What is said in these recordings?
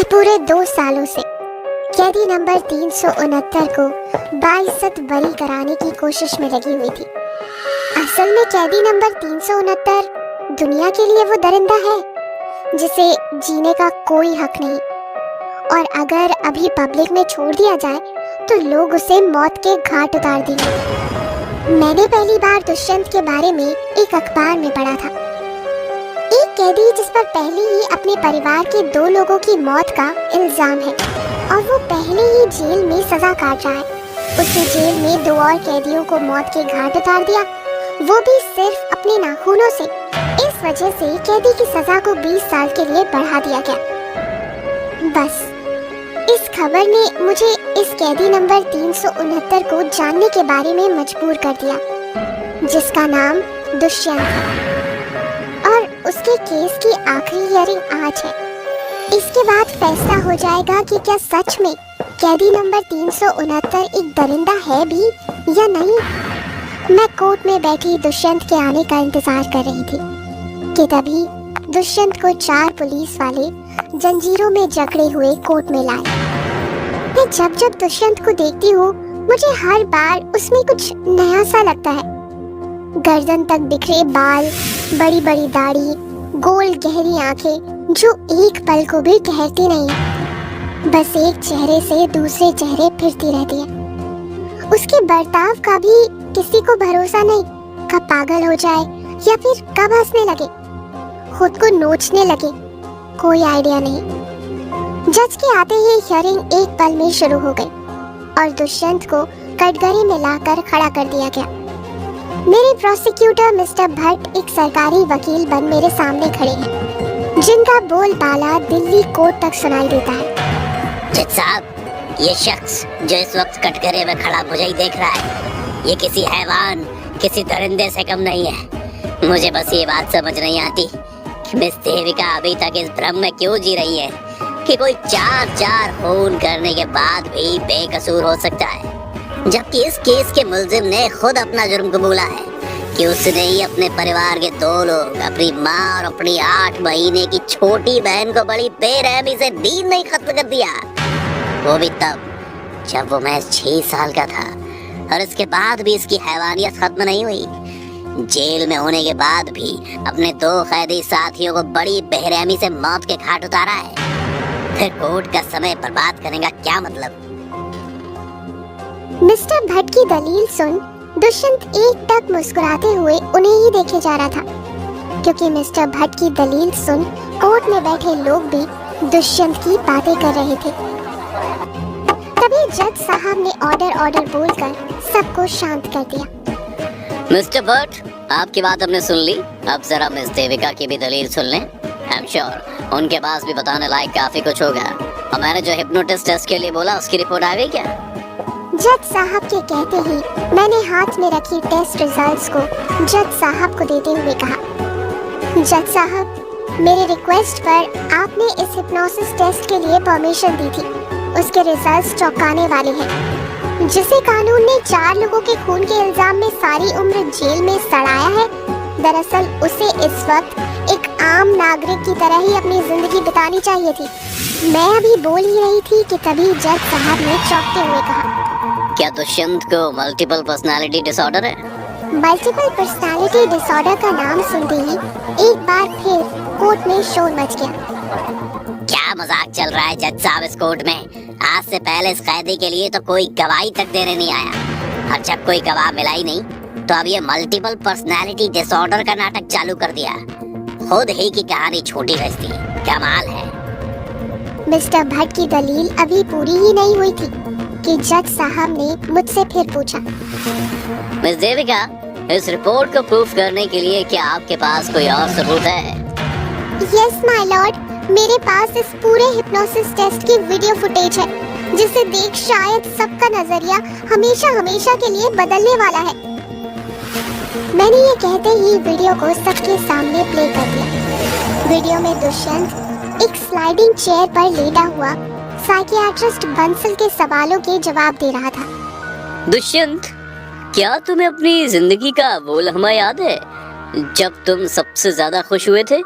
पूरे 2 सालों से कैदी नंबर 369 को बाइज्जत बरी कराने की कोशिश में लगी हुई थी। असल में कैदी नंबर 369 दुनिया के लिए वो दरिंदा है जिसे जीने का कोई हक नहीं, और अगर अभी पब्लिक में छोड़ दिया जाए तो लोग उसे मौत के घाट उतार देंगे। मैंने पहली बार दुष्यंत के बारे में एक अखबार में पढ़ा था। एक कैदी जिस पर पहले ही अपने परिवार के 2 लोगों की मौत का इल्जाम है और वो पहले ही जेल में सजा काट रहा है। उसने जेल में 2 और कैदियों को मौत के घाट उतार दिया, वो भी सिर्फ अपने नाखूनों से। इस वजह से कैदी की सजा को 20 साल के लिए बढ़ा दिया गया। बस इस खबर ने मुझे इस कैदी नंबर 369 को जानने के बारे में मजबूर कर दिया, जिसका नाम दुष्यंत है, और उसके केस की आखिरी हियरिंग आज है। इसके बाद फैसला हो जाएगा कि क्या सच में कैदी नंबर 369 एक दरिंदा है भी या नहीं। मैं कोर्ट में बैठी दुष्यंत के आने का इंतजार कर रही थी कि तभी दुष्यंत को 4 पुलिस वाले जंजीरों में जकड़े हुए कोर्ट में लाए। मैं जब जब दुष्यंत को देखती हूँ मुझे हर बार उसमें कुछ नया सा लगता है। गर्दन तक बिखरे बाल, बड़ी बड़ी दाढ़ी, गोल गहरी आंखें जो एक पल को भी ठहरती नहीं, बस एक चेहरे से दूसरे चेहरे फिरती रहती है। उसके बर्ताव का भी किसी को भरोसा नहीं, कब पागल हो जाए या फिर कब हंसने लगे, खुद को नोचने लगे, कोई आइडिया नहीं। जज के आते ही हियरिंग एक पल में शुरू हो गई और दुष्यंत को कटघरे में लाकर खड़ा कर दिया गया। मेरे प्रोसिक्यूटर मिस्टर भट्ट एक सरकारी वकील बन मेरे सामने खड़े हैं, जिनका बोलबाला दिल्ली कोर्ट तक सुनाई देता है। जज साहब, ये शख्स जो इस वक्त कटघरे में खड़ा मुझे ही देख रहा है, ये किसी हैवान, किसी दरिंदे से कम नहीं है। मुझे बस ये बात समझ नहीं आती कि मिस देविका अभी तक इस भ्रम में क्यों जी रही है कि कोई 4 खून करने के बाद भी बेकसूर हो सकता है, जबकि इस केस के मुल्जिम ने खुद अपना जुर्म कबूला है कि उसने ही अपने परिवार के 2 लोग, अपनी माँ और अपनी 8 महीने की छोटी बहन को बड़ी बेरहमी से नींद नहीं खत्म कर दिया, वो भी तब जब वो महज 6 साल का था। और इसके बाद भी इसकी हैवानियत खत्म नहीं हुई। जेल में होने के बाद भी अपने 2 कैदी साथियों को बड़ी बेरहमी से मौत के घाट उतारा है। फिर कोर्ट का समय बर्बाद करने का क्या मतलब? मिस्टर भट्ट की दलील सुन दुष्यंत एकटक मुस्कुराते हुए उन्हें ही देखे जा रहा था, क्योंकि मिस्टर भट्ट की दलील सुन कोर्ट में बैठे लोग भी दुष्यंत की बातें कर रहे थे। तभी जज साहब ने ऑर्डर बोलकर सबको शांत कर दिया। मिस्टर भट्ट, आपकी बात हमने सुन ली, अब जरा मिस देविका की भी दलील सुन लें। आई एम श्योर उनके पास भी बताने लायक काफी कुछ होगा। और मैंने जो हिप्नोटिस्ट टेस्ट के लिए बोला उसकी रिपोर्ट आ गई क्या? जज साहब के कहते ही मैंने हाथ में रखी टेस्ट रिजल्ट्स को जज साहब को देते हुए कहा, जज साहब, मेरे रिक्वेस्ट पर आपने इस हिप्नोसिस टेस्ट के लिए परमिशन दी थी। उसके रिजल्ट्स चौंकाने वाले हैं। जिसे कानून ने 4 लोगों के खून के इल्जाम में सारी उम्र जेल में सड़ाया है, दरअसल उसे इस वक्त एक आम नागरिक की तरह ही अपनी जिंदगी बितानी चाहिए थी। मैं अभी बोल ही रही थी कि तभी जज साहब ने चौंकते हुए कहा, क्या दुष्यंत को मल्टीपल पर्सनालिटी डिसऑर्डर है? मल्टीपल पर्सनालिटी डिसऑर्डर का नाम सुनते ही एक बार फिर कोर्ट में शोर मच गया। क्या मजाक चल रहा है जज साहब इस कोर्ट में? आज से पहले इस कैदी के लिए तो कोई गवाही तक देने नहीं आया, और जब कोई गवाह मिला ही नहीं तो अब ये मल्टीपल पर्सनालिटी डिसऑर्डर का नाटक चालू कर दिया। खुद ही की कहानी छोटी बचती, कमाल है। मिस्टर भट्ट की दलील अभी पूरी ही नहीं हुई थी कि जज साहब ने मुझसे फिर पूछा, मिस देविका, इस रिपोर्ट को प्रूफ करने के लिए क्या आपके पास कोई और सबूत है? यस माय लॉर्ड, मेरे पास इस पूरे हिप्नोसिस टेस्ट की वीडियो फुटेज है, जिसे देख शायद सबका नजरिया हमेशा के लिए बदलने वाला है। मैंने ये कहते ही वीडियो को सबके सामने प्ले कर दिया। वीडियो में दुष्यंत एक स्लाइडिंग चेयर पर लेटा हुआ साइकियाट्रिस्ट बंसल के सवालों के जवाब दे रहा था। दुष्यंत, क्या तुम्हें अपनी जिंदगी का वो लम्हा याद है जब तुम सबसे ज्यादा खुश हुए थे?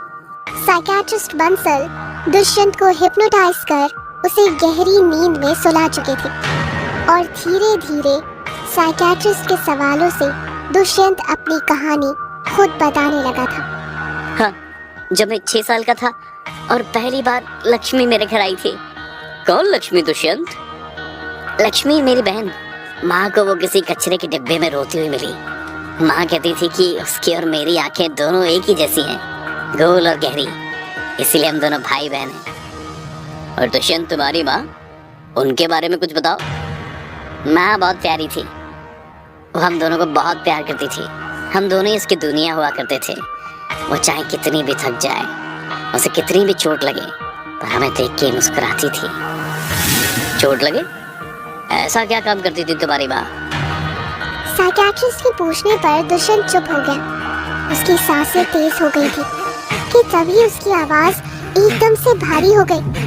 साइकियाट्रिस्ट बंसल दुष्यंत को हिप्नोटाइज कर उसे गहरी नींद में सुला चुके थे और धीरे धीरे साइकियाट्रिस्ट के सवालों से दुष्यंत अपनी कहानी खुद बताने लगा था। हाँ, जब मैं 6 साल का था और पहली बार लक्ष्मी मेरे घर आई थी। कौन लक्ष्मी दुष्यंत? लक्ष्मी मेरी बहन। माँ को वो किसी कचरे के डिब्बे में रोती हुई मिली। माँ कहती थी कि उसकी और मेरी आंखें दोनों एक ही जैसी हैं, गोल और गहरी, इसीलिए हम दोनों भाई बहन हैं। और दुष्यंत तुम्हारी माँ, उनके बारे में कुछ बताओ। माँ बहुत प्यारी थी, वो हम दोनों को बहुत प्यार करती थी। हम दोनों ही इसकी दुनिया हुआ करते थे। वो चाहे कितनी भी थक जाए, उसे कितनी भी चोट लगे, पर हमें देख के मुस्कुराती थी। चोट लगे? ऐसा क्या काम करती थी तुम्हारी माँ? साइकियाट्रिस्ट के पूछने पर दुष्यंत चुप हो गया। उसकी सांसें तेज हो गई थी कि तभी उसकी आवाज एकदम से भारी हो गई।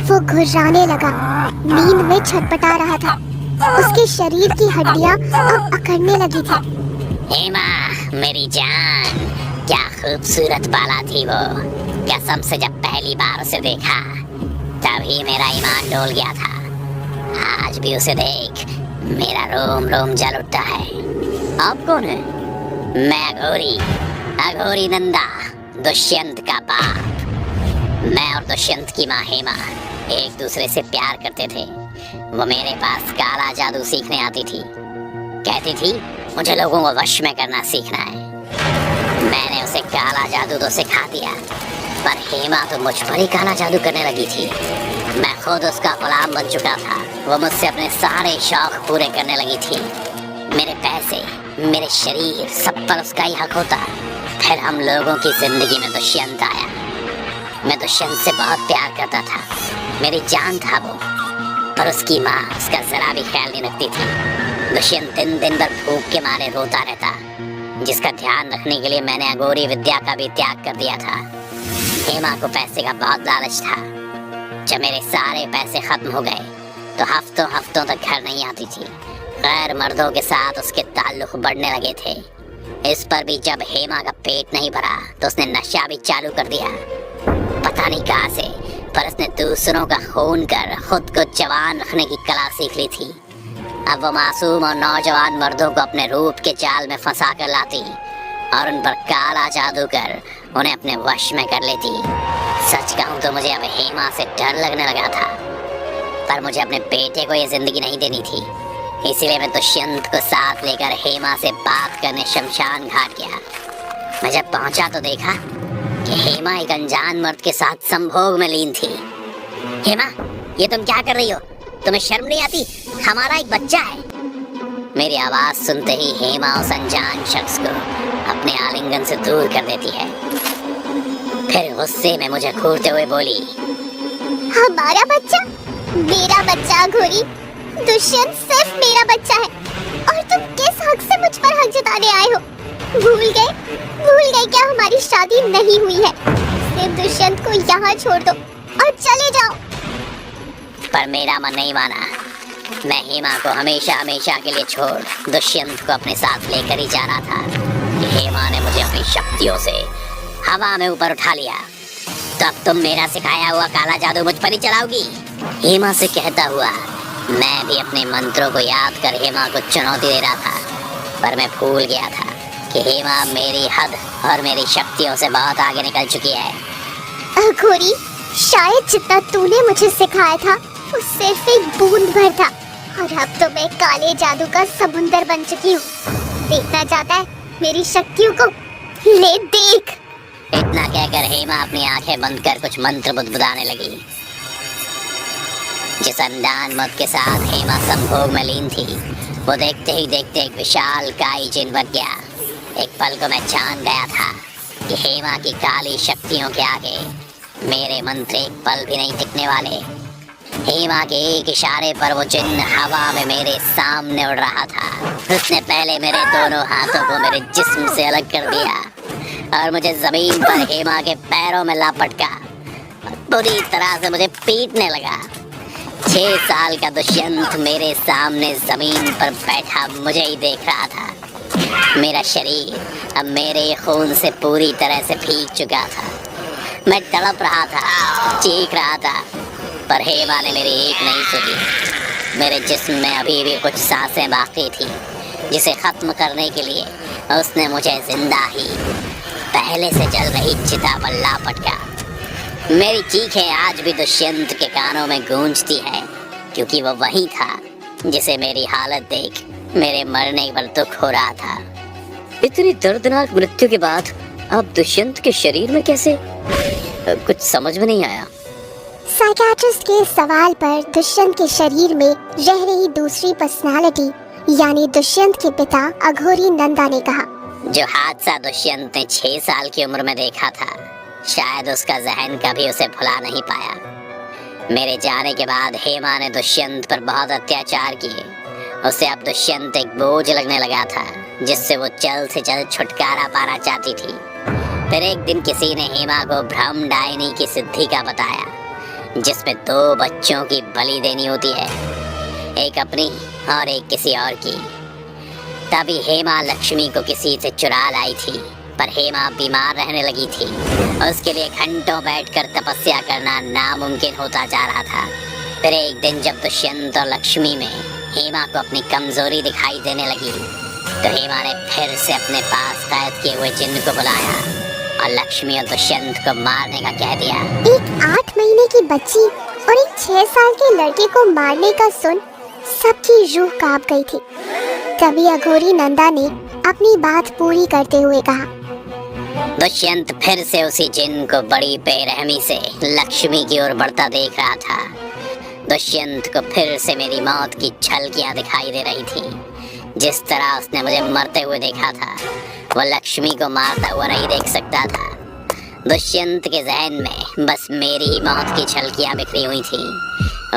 वो घुर्राने लगा, नींद में छटपटा रहा था। उसके शरीर की हड्डियां अब अकड़ने लगी थी। हेमा मेरी जान, क्या खूबसूरत बाला थी वो। कसम से जब पहली बार उसे देखा तभी मेरा ईमान डोल गया था। आज भी उसे देख मेरा रोम रोम जल उठता है। आप कौन है? मैं अघोरी, अघोरी नंदा, दुष्यंत का बाप। मैं और दुष्यंत की माँ हेमा एक दूसरे से प्यार करते थे। वो मेरे पास काला जादू सीखने आती थी। कहती थी मुझे लोगों को वश में करना सीखना है। मैंने उसे काला जादू तो सिखा दिया, पर हेमा तो मुझ पर ही काला जादू करने लगी थी। मैं खुद उसका गुलाम बन चुका था। वो मुझसे अपने सारे शौक पूरे करने लगी थी। मेरे पैसे, मेरे शरीर, सब पर उसका ही हक होता। फिर हम लोगों की जिंदगी में दुष्यंत आया। मैं दुष्यंत से बहुत प्यार करता था, मेरी जान था वो। पर उसकी माँ उसका जरा भी ख्याल नहीं रखती थी। दुष्यंत दिन दिन भर भूख के मारे रोता रहता, जिसका ध्यान रखने के लिए मैंने अघोरी विद्या का भी त्याग कर दिया था। हेमा को पैसे का बहुत लालच था। जब मेरे सारे पैसे खत्म हो गए तो हफ्तों हफ्तों तक घर नहीं आती थी। गैर मर्दों के साथ उसके ताल्लुक बढ़ने लगे थे। इस पर भी जब हेमा का पेट नहीं भरा तो उसने नशा भी चालू कर दिया। पता नहीं कहाँ से, पर उसने दूसरों का खून कर खुद को जवान रखने की कला सीख ली थी। अब वो मासूम और नौजवान मर्दों को अपने रूप के जाल में फंसा कर लाती और उन पर काला जादू कर उन्हें अपने वश में कर लेती। सच कहूँ तो मुझे अब हेमा से डर लगने लगा था, पर मुझे अपने बेटे को ये जिंदगी नहीं देनी थी। इसीलिए मैं दुष्यंत को साथ लेकर हेमा से बात करने शमशान घाट गया। मैं जब पहुंचा तो देखा कि हेमा एक अनजान मर्द के साथ संभोग में लीन थी। हेमा, ये तुम क्या कर रही हो? तुम्हें शर्म नहीं आती? हमारा एक बच्चा है। मेरी आवाज सुनते ही हेमा उस अनजान शख्स को अपने आलिंगन से दूर कर देती है। फिर गुस्से में मुझे घूरते हुए बोली, हमारा बच्चा? मेरा बच्चा अघोरी? दुष्यंत सिर्फ मेरा बच्चा है और तुम किस हक से मुझ पर हक जताने आए हो? भूल गए क्या हमारी शादी नहीं हुई है? सिर्फ दुष्यंत को यहाँ छोड़ दो और चले जाओ। पर मेरा मन नहीं माना। मैं हेमा को हमेशा हमेशा के लिए छोड़ दुष्यंत को अपने साथ लेकर ही जा रहा था कि हेमा ने मुझे अपनी शक्तियों से हवा में ऊपर उठा लिया। तो अब तुम मेरा सिखाया हुआ काला जादू मुझ पर ही चलाओगी? हेमा से कहता हुआ मैं भी अपने मंत्रों को याद कर हेमा को चुनौती दे रहा था, पर मैं भूल गया था कि हेमा मेरी हद और मेरी शक्तियों से बहुत आगे निकल चुकी है। अघोरी, शायद जितना तूने मुझे सिखाया था वो सिर्फ एक बूंद भर था और अब तो मैं काले जादू का समुंदर बन चुकी हूँ। देखना चाहता है मेरी शक्तियों को? ले देख। इतना कहकर हेमा अपनी आंखें बंद कर कुछ मंत्र बुदबुदाने लगी। जिस अनजान मर्द के साथ हेमा संभोग में लीन थी, वो देखते ही देखते एक विशाल काई चिन्ह बन गया। एक पल को मैं जान गया था कि हेमा की काली शक्तियों के आगे मेरे मंत्र एक पल भी नहीं टिकने वाले। हेमा के एक इशारे पर वो चिन्ह हवा में मेरे सामने उड़ रहा था। उसने पहले मेरे दोनों हाथों को मेरे जिस्म से अलग कर दिया और मुझे जमीन पर हेमा के पैरों में लापटका और बुरी तरह से मुझे पीटने लगा। 6 साल का दुष्यंत मेरे सामने जमीन पर बैठा मुझे ही देख रहा था। मेरा शरीर अब मेरे खून से पूरी तरह से भीग चुका था। मैं तड़प रहा था, चीख रहा था, पर हेमा ने मेरी एक नहीं सुनी। मेरे जिस्म में अभी भी कुछ सांसें बाकी थी, जिसे खत्म करने के लिए उसने मुझे जिंदा ही पहले से जल रही चिता पर लापटका। मेरी चीखें आज भी दुष्यंत के कानों में गूंजती है, क्योंकि वो वही था जिसे मेरी हालत देख मेरे मरने पर दुख हो रहा था। इतनी दर्दनाक मृत्यु के बाद आप दुष्यंत के शरीर में कैसे? कुछ समझ में नहीं आया। साइकियाट्रिस्ट के सवाल पर दुष्यंत के शरीर में रह रही दूसरी पर्सनालिटी यानी दुष्यंत के पिता अघोरी नंदा ने कहा, जो हादसा दुष्यंत ने 6 साल की उम्र में देखा था, शायद उसका जहन कभी उसे भुला नहीं पाया। मेरे जाने के बाद हेमा ने दुष्यंत पर बहुत अत्याचार किए। उसे अब दुष्यंत एक बोझ लगने लगा था, जिससे वो जल्द से जल्द छुटकारा पाना चाहती थी। फिर एक दिन किसी ने हेमा को भ्रम डायनी की सिद्धि का बताया, जिसमें 2 बच्चों की बलि देनी होती है, एक अपनी और एक किसी और की। तभी हेमा लक्ष्मी को किसी से चुरा लाई थी, पर हेमा बीमार रहने लगी थी। उसके लिए घंटों बैठकर तपस्या करना नामुमकिन होता जा रहा था। फिर एक दिन जब दुष्यंत और लक्ष्मी में हेमा को अपनी कमजोरी दिखाई देने लगी, तो हेमा ने फिर से अपने पास कैद किए हुए जिन्न को बुलाया और लक्ष्मी और दुष्यंत को मारने का कह दिया। एक 8 महीने की बच्ची और एक 6 साल के लड़के को मारने का सुन सबकी रूह कांप गई थी। तभी अघोरी नंदा ने अपनी बात पूरी करते हुए कहा, दुष्यंत फिर से उसी जिन्न को बड़ी बेरहमी से लक्ष्मी की ओर बढ़ता देख रहा था। दुष्यंत को फिर से मेरी मौत की झलकियां दिखाई दे रही थी। जिस तरह उसने मुझे मरते हुए देखा था, वो लक्ष्मी को मारता हुआ नहीं देख सकता था। दुष्यंत के जहन में बस मेरी ही मौत की झलकियां बिखरी हुई थी।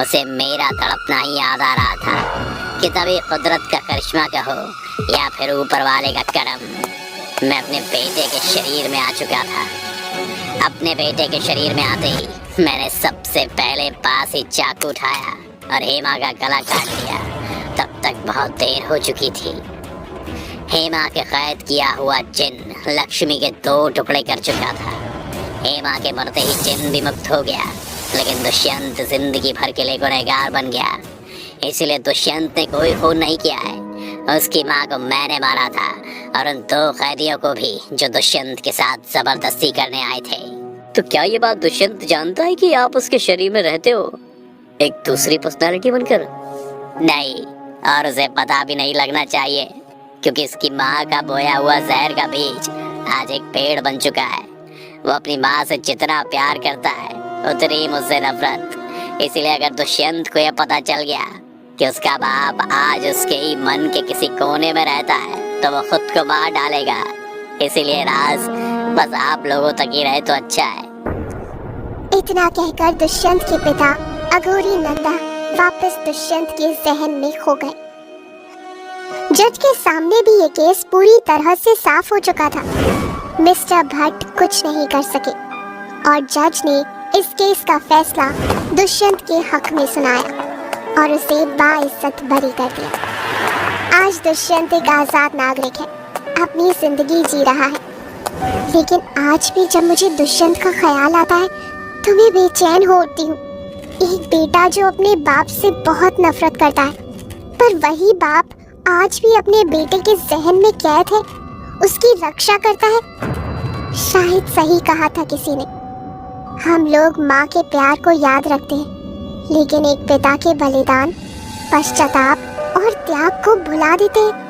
उसे मेरा तड़पना ही याद आ रहा था कि तभी कुदरत का करिश्मा कहो या फिर ऊपर वाले का करम, मैं अपने बेटे के शरीर में आ चुका था। अपने बेटे के शरीर में आते ही मैंने सबसे पहले पास ही चाकू उठाया और हेमा का गला काट दिया। तब तक बहुत देर हो चुकी थी। हेमा के कैद किया हुआ जिन्न लक्ष्मी के 2 टुकड़े कर चुका था। हेमा के मरते ही जिन्न भी मुक्त हो गया, लेकिन दुष्यंत जिंदगी भर के लिए गुनहगार बन गया। इसलिए दुष्यंत ने कोई खून नहीं किया है। उसकी माँ को मैंने मारा था और उन 2 कैदियों को भी, जो दुष्यंत के साथ जबरदस्ती करने आए थे। तो क्या ये बात दुष्यंत जानता है कि आप उसके शरीर में रहते हो, एक दूसरी पर्सनालिटी बनकर? नहीं, और उसे पता भी नहीं लगना चाहिए, क्योंकि इसकी माँ का बोया हुआ जहर का बीज आज एक पेड़ बन चुका है। वो अपनी माँ से जितना प्यार करता है, उतनी मुझसे नफरत। इसलिए अगर दुष्यंत को यह पता चल गया कि उसका बाप आज उसके ही मन के किसी कोने में रहता है, तो वो खुद को मार डालेगा। इसीलिए राज बस आप लोगों तक ही रहे तो अच्छा है। इतना कहकर दुष्यंत के पिता अघोरी नंदा वापस दुष्यंत के जहन में खो गए। जज के सामने भी ये केस पूरी तरह से साफ हो चुका था। मिस्टर भट्ट कुछ नहीं कर सके और जज ने इस केस का फैसला दुष्यंत के हक में सुनाया और उसे बाइज्जत बरी कर दिया। आज दुष्यंत एक आजाद नागरिक है, अपनी जिंदगी जी रहा है। लेकिन आज भी जब मुझे दुष्यंत का ख्याल आता है तो मैं बेचैन होती हूँ। एक बेटा जो अपने बाप से बहुत नफरत करता है, पर वही बाप आज भी अपने बेटे के जहन में कैद है, उसकी रक्षा करता है। शायद सही कहा था किसी ने, हम लोग माँ के प्यार को याद रखते हैं, लेकिन एक पिता के बलिदान, पश्चाताप और त्याग को भुला देते हैं।